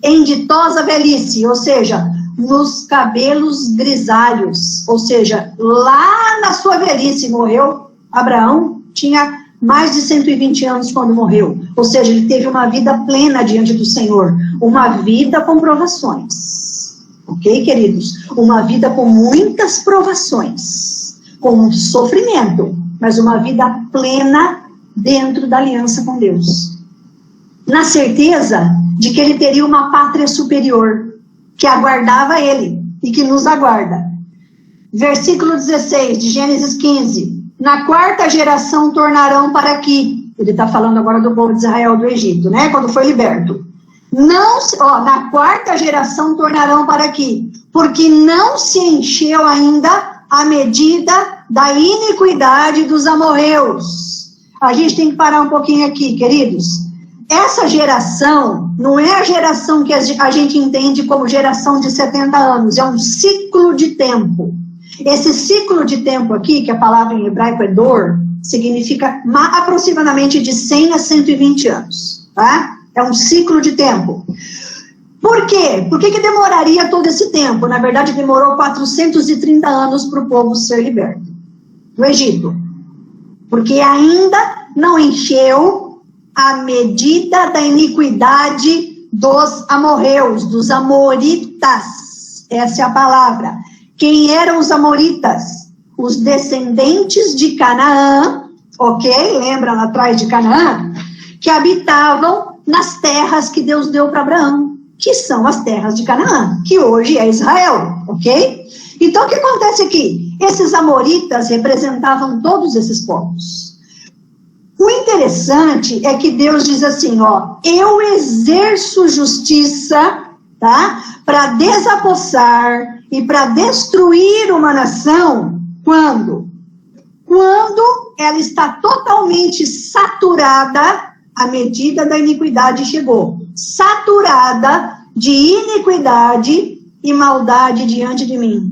em ditosa velhice, ou seja, nos cabelos grisalhos, ou seja, lá na sua velhice morreu. Abraão tinha mais de 120 anos quando morreu, ou seja, ele teve uma vida plena diante do Senhor, uma vida com provações, ok, queridos? Uma vida com muitas provações, com sofrimento, mas uma vida plena dentro da aliança com Deus, na certeza de que ele teria uma pátria superior, que aguardava ele e que nos aguarda. Versículo 16 de Gênesis 15. Na quarta geração tornarão para aqui. Ele está falando agora do povo de Israel do Egito, né? Quando foi liberto. Na quarta geração tornarão para aqui, porque não se encheu ainda a medida da iniquidade dos amorreus. A gente tem que parar um pouquinho aqui, queridos. Essa geração não é a geração que a gente entende como geração de 70 anos, é um ciclo de tempo. Esse ciclo de tempo aqui, que a palavra em hebraico é dor, significa aproximadamente de 100 a 120 anos, tá? É um ciclo de tempo. Por quê? Por que demoraria todo esse tempo? Na verdade, demorou 430 anos para o povo ser liberto do Egito. Porque ainda não encheu a medida da iniquidade dos amorreus, dos amoritas. Essa é a palavra. Quem eram os amoritas? Os descendentes de Canaã, ok? Lembra lá atrás de Canaã? Que habitavam nas terras que Deus deu para Abraão, que são as terras de Canaã, que hoje é Israel, ok? Então, o que acontece aqui? Esses amoritas representavam todos esses povos. O interessante é que Deus diz assim, ó, eu exerço justiça, tá? Para desapossar e para destruir uma nação, quando? Quando ela está totalmente saturada, a medida da iniquidade chegou, saturada de iniquidade e maldade diante de mim.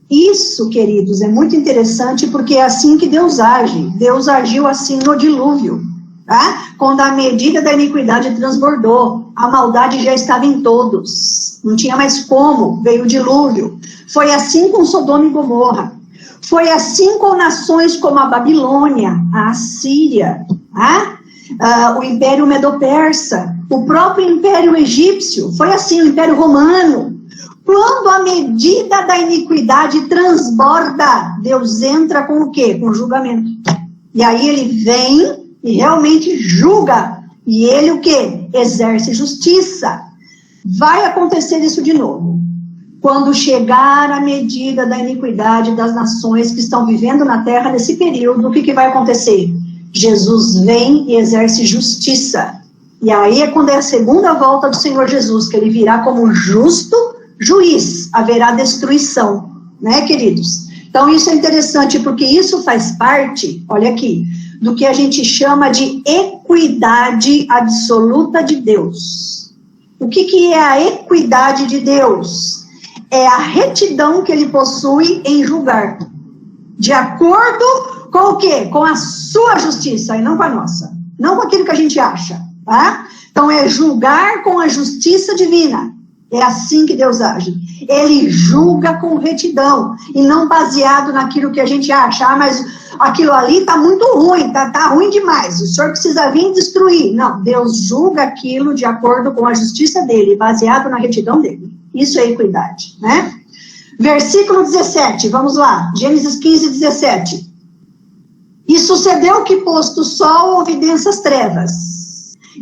Isso, queridos, é muito interessante porque é assim que Deus age. Deus agiu assim no dilúvio. tá? Quando a medida da iniquidade transbordou, a maldade já estava em todos, não tinha mais como, veio o dilúvio. Foi assim com Sodoma e Gomorra, foi assim com nações como a Babilônia, a Assíria, tá? O Império Medo-Persa, o próprio Império Egípcio, foi assim, o Império Romano. Quando a medida da iniquidade transborda, Deus entra com o quê? Com julgamento. E aí ele vem e realmente julga. E ele o quê? Exerce justiça. Vai acontecer isso de novo. Quando chegar a medida da iniquidade das nações que estão vivendo na terra nesse período, o que vai acontecer? Jesus vem e exerce justiça. E aí é quando é a segunda volta do Senhor Jesus, que ele virá como justo juiz, haverá destruição, né, queridos? Então isso é interessante, porque isso faz parte, olha aqui, do que a gente chama de equidade absoluta de Deus. O que é a equidade de Deus? É a retidão que ele possui em julgar, de acordo com o quê? Com a sua justiça, e não com a nossa, não com aquilo que a gente acha, tá? Então é julgar com a justiça divina. É assim que Deus age. Ele julga com retidão, e não baseado naquilo que a gente acha. Ah, mas aquilo ali está muito ruim, tá ruim demais, o senhor precisa vir destruir. Não, Deus julga aquilo de acordo com a justiça dele, baseado na retidão dele. Isso é equidade, né? Versículo 17, vamos lá. Gênesis 15, 17. E sucedeu que, posto o sol, houve densas trevas.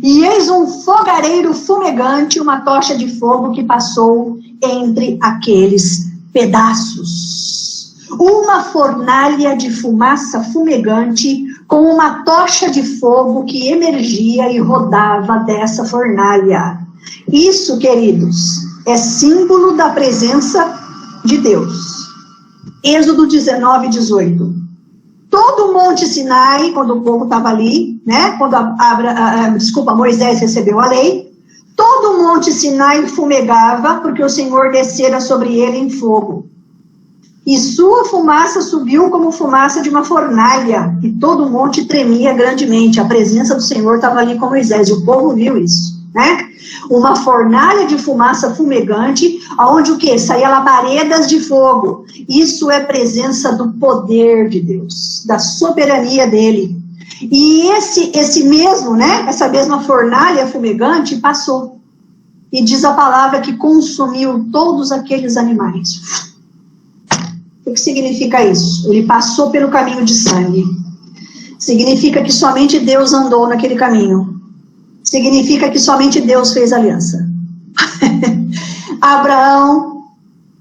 E eis um fogareiro fumegante, uma tocha de fogo que passou entre aqueles pedaços. Uma fornalha de fumaça fumegante com uma tocha de fogo que emergia e rodava dessa fornalha. Isso, queridos, é símbolo da presença de Deus. Êxodo 19, 18. Todo o Monte Sinai, quando o povo estava ali, né? Quando Moisés recebeu a lei, todo o Monte Sinai fumegava, porque o Senhor descera sobre ele em fogo. E sua fumaça subiu como fumaça de uma fornalha, e todo o monte tremia grandemente. A presença do Senhor estava ali com Moisés, e o povo viu isso, né? Uma fornalha de fumaça fumegante, onde o quê? Saía labaredas de fogo. Isso é presença do poder de Deus, da soberania dele. E esse mesmo, né? Essa mesma fornalha fumegante passou. E diz a palavra que consumiu todos aqueles animais. O que significa isso? Ele passou pelo caminho de sangue. Significa que somente Deus andou naquele caminho. Significa que somente Deus fez aliança. Abraão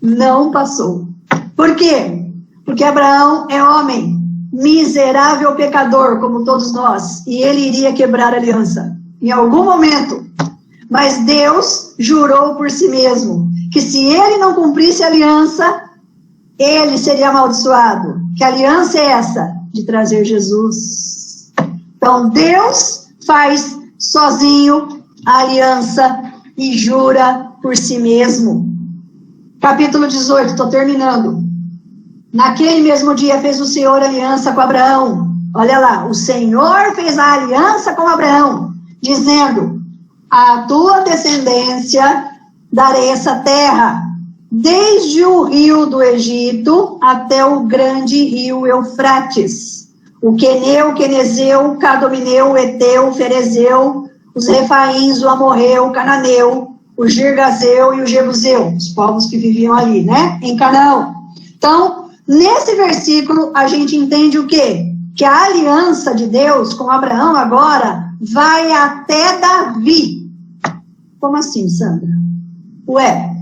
não passou. Por quê? Porque Abraão é homem, miserável pecador, como todos nós, e ele iria quebrar a aliança em algum momento. Mas Deus jurou por si mesmo que se ele não cumprisse a aliança, ele seria amaldiçoado. Que aliança é essa? De trazer Jesus. Então Deus faz sozinho a aliança e jura por si mesmo. Capítulo 18, estou terminando. Naquele mesmo dia fez o Senhor aliança com Abraão. Olha lá, o Senhor fez a aliança com Abraão, dizendo: a tua descendência darei essa terra, desde o rio do Egito até o grande rio Eufrates. O Queneu, o Quenezeu, o Cadomineu, o Eteu, o Ferezeu, os Refaíns, o Amorreu, o Cananeu, o Girgazeu e o Jebuseu, os povos que viviam ali, né, em Canaã. Então, nesse versículo, a gente entende o quê? Que a aliança de Deus com Abraão agora vai até Davi. Como assim, Sandra? Ué,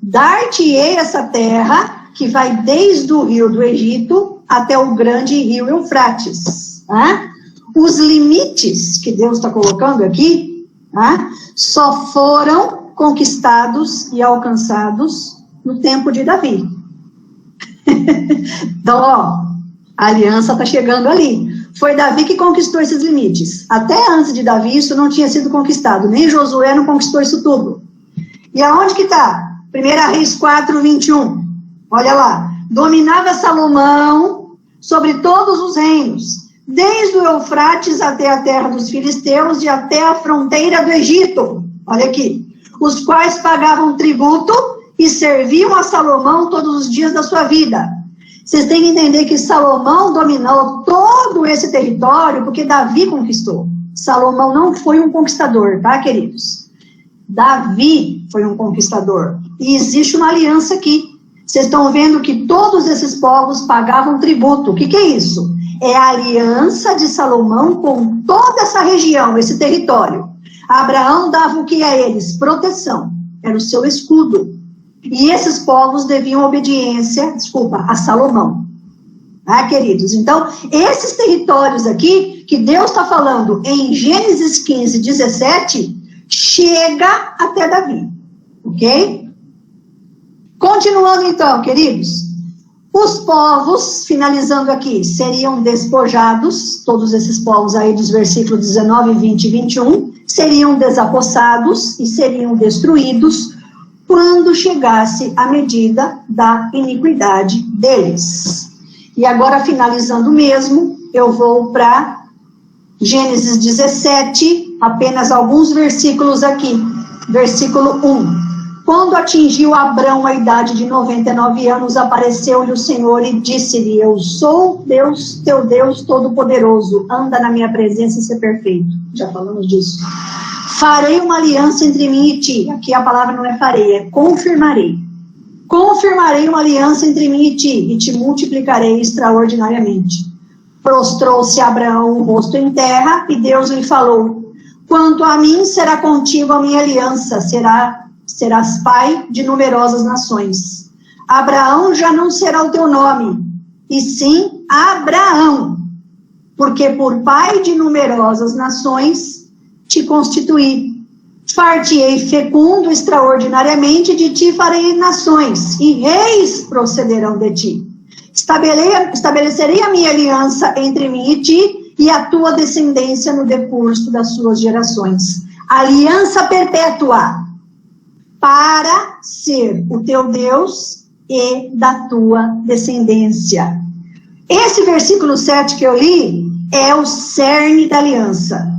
dar-te-ei essa terra que vai desde o rio do Egito até o grande rio Eufrates. Tá? Os limites que Deus está colocando aqui, tá? Só foram conquistados e alcançados no tempo de Davi. Então, ó, a aliança está chegando ali. Foi Davi que conquistou esses limites. Até antes de Davi, isso não tinha sido conquistado. Nem Josué não conquistou isso tudo. E aonde que está? 1 Reis 4, 21. Olha lá. Dominava Salomão sobre todos os reinos, desde o Eufrates até a terra dos filisteus e até a fronteira do Egito. Olha aqui. Os quais pagavam tributo e serviam a Salomão todos os dias da sua vida. Vocês têm que entender que Salomão dominou todo esse território porque Davi conquistou. Salomão não foi um conquistador, tá, queridos? Davi foi um conquistador. E existe uma aliança aqui. Vocês estão vendo que todos esses povos pagavam tributo. O que é isso? É a aliança de Salomão com toda essa região, esse território. Abraão dava o que a eles? Proteção. Era o seu escudo. E esses povos deviam obediência, a Salomão. Ah, queridos? Então, esses territórios aqui, que Deus está falando em Gênesis 15, 17, chega até Davi. Ok? Continuando então, queridos. Os povos, finalizando aqui, seriam despojados, todos esses povos aí dos versículos 19, 20 e 21, seriam desapossados e seriam destruídos quando chegasse a medida da iniquidade deles. E agora, finalizando mesmo, eu vou para Gênesis 17, apenas alguns versículos aqui. Versículo 1. Quando atingiu Abrão a idade de 99 anos, apareceu-lhe o Senhor e disse-lhe: eu sou Deus, teu Deus Todo-Poderoso, anda na minha presença e ser perfeito. Já falamos disso. Farei uma aliança entre mim e ti. Aqui a palavra não é farei, é confirmarei. Confirmarei uma aliança entre mim e te multiplicarei extraordinariamente. Prostrou-se Abraão o rosto em terra, e Deus lhe falou: quanto a mim, será contigo a minha aliança, serás pai de numerosas nações. Abraão já não será o teu nome, e sim Abraão, porque por pai de numerosas nações te constituí. Far-te-ei fecundo extraordinariamente, de ti farei nações, e reis procederão de ti. Estabelecerei a minha aliança entre mim e ti, e a tua descendência no decurso das suas gerações. Aliança perpétua, para ser o teu Deus e da tua descendência. Esse versículo 7 que eu li é o cerne da aliança.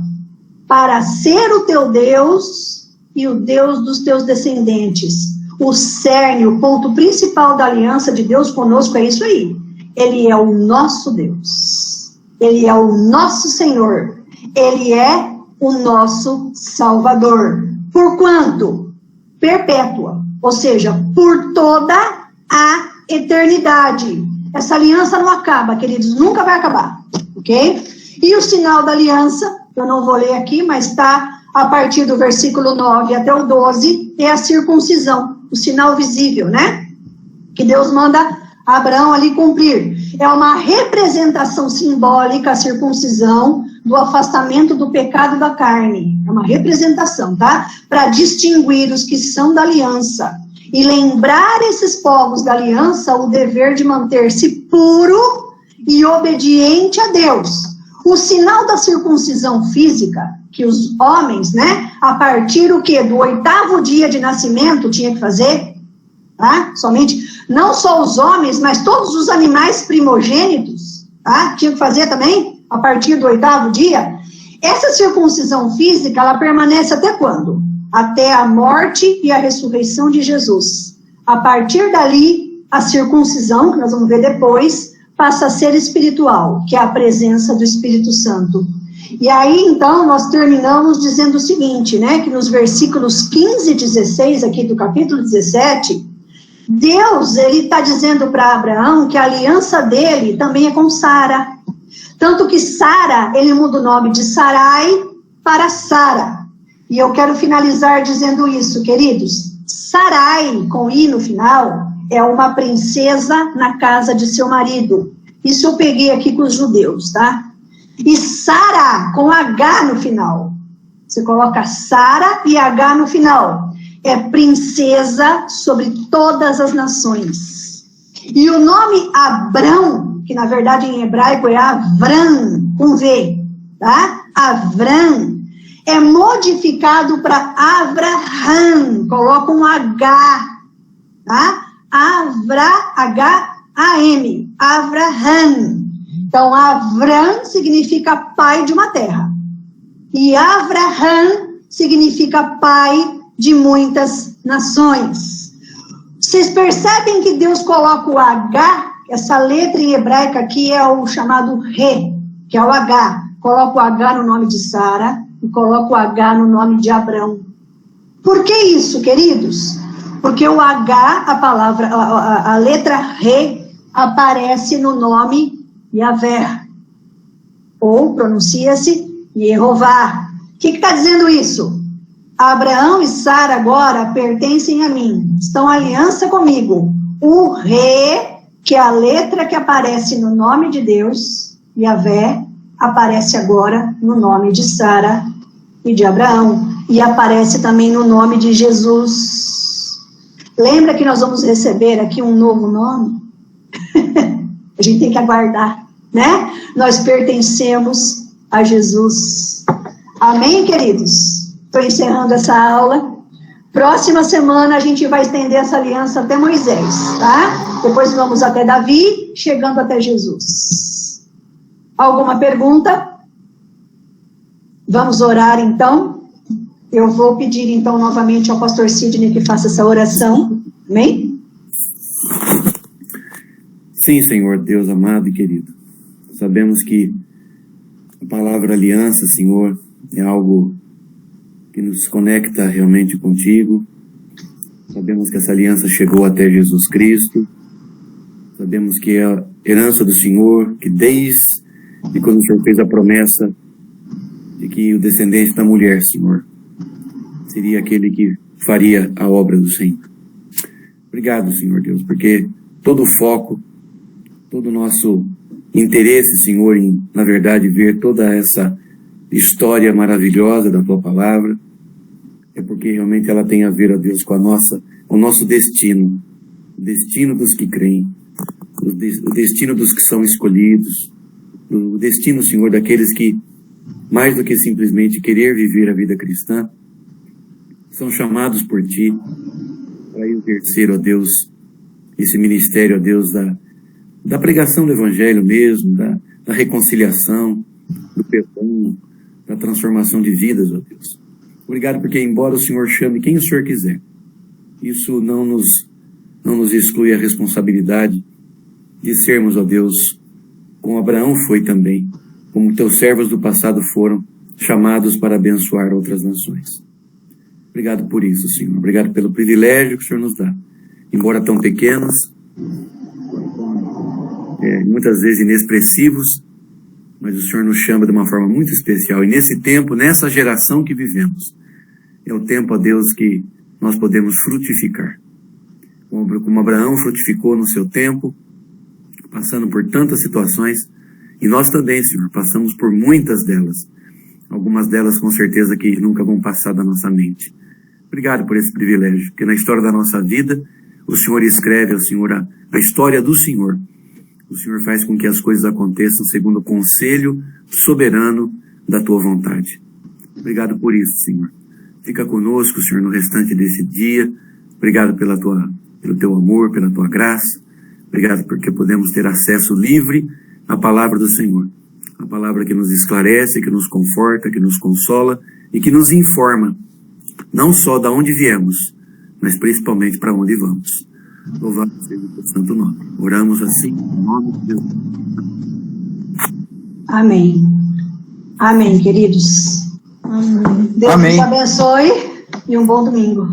Para ser o teu Deus e o Deus dos teus descendentes. O cerne, o ponto principal da aliança de Deus conosco é isso aí. Ele é o nosso Deus. Ele é o nosso Senhor. Ele é o nosso Salvador. Por quanto? Perpétua. Ou seja, por toda a eternidade. Essa aliança não acaba, queridos. Nunca vai acabar. Ok? E o sinal da aliança, eu não vou ler aqui, mas está a partir do versículo 9 até o 12, é a circuncisão, o sinal visível, né? Que Deus manda Abraão ali cumprir. É uma representação simbólica, a circuncisão, do afastamento do pecado da carne. É uma representação, tá? Para distinguir os que são da aliança. E lembrar esses povos da aliança o dever de manter-se puro e obediente a Deus. O sinal da circuncisão física, que os homens, né, a partir do 8º dia de nascimento tinha que fazer, tá? Somente, não só os homens, mas todos os animais primogênitos, tá? Tinha que fazer também, a partir do 8º dia. Essa circuncisão física, ela permanece até quando? Até a morte e a ressurreição de Jesus. A partir dali, a circuncisão, que nós vamos ver depois, passa a ser espiritual, que é a presença do Espírito Santo. E aí, então, nós terminamos dizendo o seguinte, né, que nos versículos 15 e 16, aqui do capítulo 17, Deus, ele está dizendo para Abraão que a aliança dele também é com Sara. Tanto que Sara, ele muda o nome de Sarai para Sara. E eu quero finalizar dizendo isso, queridos. Sarai, com I no final, é uma princesa na casa de seu marido. Isso eu peguei aqui com os judeus, tá? E Sara, com H no final. Você coloca Sara e H no final. É princesa sobre todas as nações. E o nome Abrão, que na verdade em hebraico é Avram, com V, tá? Avram, é modificado para Avraham, coloca um H, tá? H-A-M, Avraham. Então, Avram significa pai de uma terra. E Avraham significa pai de muitas nações. Vocês percebem que Deus coloca o H, essa letra em hebraico aqui é o chamado Re, que é o H. Coloca o H no nome de Sara e coloca o H no nome de Abrão. Por que isso, queridos? Porque o H, a letra Re, aparece no nome Yahvé. Ou pronuncia-se Yehová. O que está dizendo isso? Abraão e Sara agora pertencem a mim, estão em aliança comigo. O Re, que é a letra que aparece no nome de Deus, Yahvé, aparece agora no nome de Sara e de Abraão. E aparece também no nome de Jesus. Lembra que nós vamos receber aqui um novo nome? A gente tem que aguardar, né? Nós pertencemos a Jesus. Amém, queridos? Estou encerrando essa aula. Próxima semana a gente vai estender essa aliança até Moisés, tá? Depois vamos até Davi, chegando até Jesus. Alguma pergunta? Vamos orar então? Eu vou pedir então novamente ao pastor Sidney que faça essa oração. Amém? Sim, Senhor, Deus amado e querido. Sabemos que a palavra aliança, Senhor, é algo que nos conecta realmente contigo. Sabemos que essa aliança chegou até Jesus Cristo. Sabemos que é a herança do Senhor, que desde quando o Senhor fez a promessa de que o descendente da mulher, Senhor, seria aquele que faria a obra do Senhor. Obrigado, Senhor Deus, porque todo o foco, todo o nosso interesse, Senhor, em, na verdade, ver toda essa história maravilhosa da Tua Palavra, é porque realmente ela tem a ver, ó Deus, com o nosso destino, o destino dos que creem, o destino dos que são escolhidos, o destino, Senhor, daqueles que, mais do que simplesmente querer viver a vida cristã, são chamados por Ti para exercer, ó Deus, esse ministério, ó Deus, da pregação do Evangelho mesmo, da reconciliação, do perdão, da transformação de vidas, ó Deus. Obrigado porque, embora o Senhor chame quem o Senhor quiser, isso não nos exclui a responsabilidade de sermos, ó Deus, como Abraão foi também, como Teus servos do passado foram, chamados para abençoar outras nações. Obrigado por isso, Senhor. Obrigado pelo privilégio que o Senhor nos dá. Embora tão pequenos, muitas vezes inexpressivos, mas o Senhor nos chama de uma forma muito especial. E nesse tempo, nessa geração que vivemos, é o tempo, ó Deus, que nós podemos frutificar. Como Abraão frutificou no seu tempo, passando por tantas situações, e nós também, Senhor, passamos por muitas delas. Algumas delas, com certeza, que nunca vão passar da nossa mente. Obrigado por esse privilégio, porque na história da nossa vida, o Senhor escreve, o Senhor, a história do Senhor. O Senhor faz com que as coisas aconteçam segundo o conselho soberano da Tua vontade. Obrigado por isso, Senhor. Fica conosco, Senhor, no restante desse dia. Obrigado pelo Teu amor, pela Tua graça. Obrigado porque podemos ter acesso livre à palavra do Senhor. A palavra que nos esclarece, que nos conforta, que nos consola e que nos informa, não só de onde viemos, mas principalmente para onde vamos. Louvado seja o Teu santo nome. Oramos assim, em nome de Jesus. Amém. Amém, queridos. Deus Amém. nos abençoe e um bom domingo.